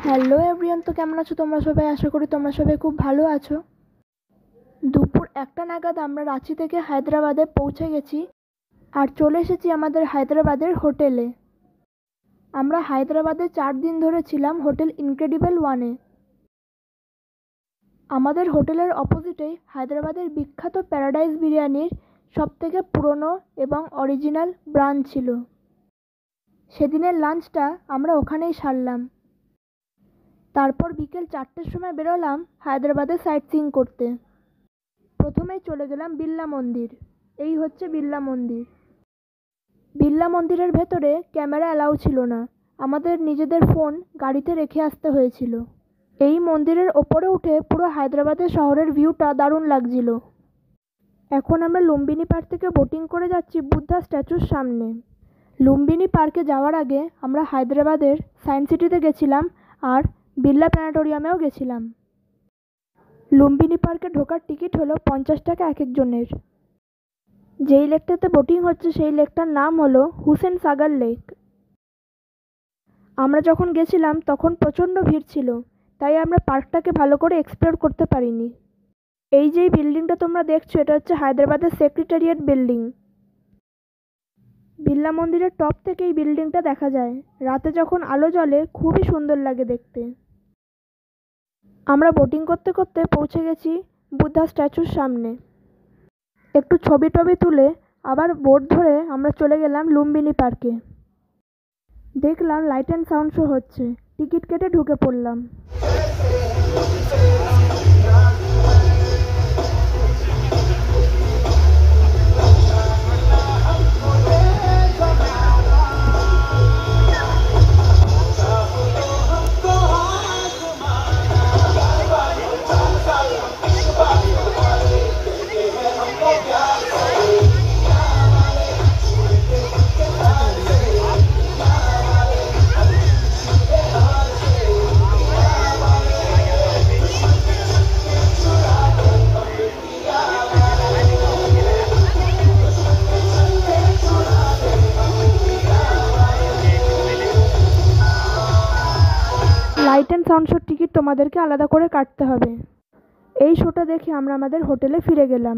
Hello everyone, তো কেমন আছো তোমরা সবাই? আশা করি তোমরা সবাই খুব ভালো আছো। দুপুর 1টা নাগাদ আমরা রাঁচি থেকে হায়দ্রাবাদে পৌঁছে গেছি আর চলে এসেছি আমাদের হায়দ্রাবাদের হোটেলে। আমরা হায়দ্রাবাদে 4 দিন ধরে ছিলাম হোটেল ইনক্রেডিবল ওয়ানে। আমাদের হোটেলের অপোজিটেই হায়দ্রাবাদের বিখ্যাত প্যারাডাইস বিরিয়ানির সবথেকে পুরনো এবং অরিজিনাল ব্রাঞ্চ ছিল। সেদিনের লাঞ্চটা আমরা ওখানেই সারলাম। তারপর বিকেল 4টের সময় বেরোলাম হায়দ্রাবাদে সাইট সিইং করতে। প্রথমেই চলে গেলাম বিড়লা মন্দির। এই হচ্ছে বিড়লা মন্দির। বিড়লা মন্দিরের ভেতরে ক্যামেরা অ্যালাউ ছিল না, আমাদের নিজেদের ফোন গাড়িতে রেখে আসতে হয়েছিল। এই মন্দিরের ওপরে উঠে পুরো হায়দ্রাবাদের শহরের ভিউটা দারুণ লাগছিল। এখন আমরা লুম্বিনী পার্ক থেকে বোটিং করে যাচ্ছি বুদ্ধা স্ট্যাচুর সামনে। লুম্বিনী পার্কে যাওয়ার আগে আমরা হায়দ্রাবাদের সায়েন্স সিটিতে গেছিলাম আর বিড়লা প্ল্যানেটোরিয়ামেও গেছিলাম। লুম্বিনী পার্কে ঢোকার টিকিট হলো 50 টাকা এক একজনের। যেই লেকটাতে বোটিং হচ্ছে সেই লেকটার নাম হলো হুসেন সাগর লেক। আমরা যখন গেছিলাম তখন প্রচণ্ড ভিড় ছিল, তাই আমরা পার্কটাকে ভালো করে এক্সপ্লোর করতে পারিনি। এই যেই বিল্ডিংটা তোমরা দেখছো এটা হচ্ছে হায়দ্রাবাদের সেক্রেটারিয়েট বিল্ডিং। বিড়লা মন্দিরের টপ থেকে এই বিল্ডিংটা দেখা যায়। রাতে যখন আলো জ্বলে খুবই সুন্দর লাগে দেখতে। আমরা বোটিং করতে করতে পৌঁছে গেছি বুদ্ধা স্ট্যাচুর সামনে। একটু ছবি টবি তুলে আবার বোট ধরে আমরা চলে গেলাম লুম্বিনী পার্কে। দেখলাম লাইট অ্যান্ড সাউন্ড শো হচ্ছে, টিকিট কেটে ঢুকে পড়লাম। লাইট অ্যান্ড সাউন্ড শোর টিকিট তোমাদেরকে আলাদা করে কাটতে হবে। এই শোটা দেখে আমরা আমাদের হোটেলে ফিরে গেলাম।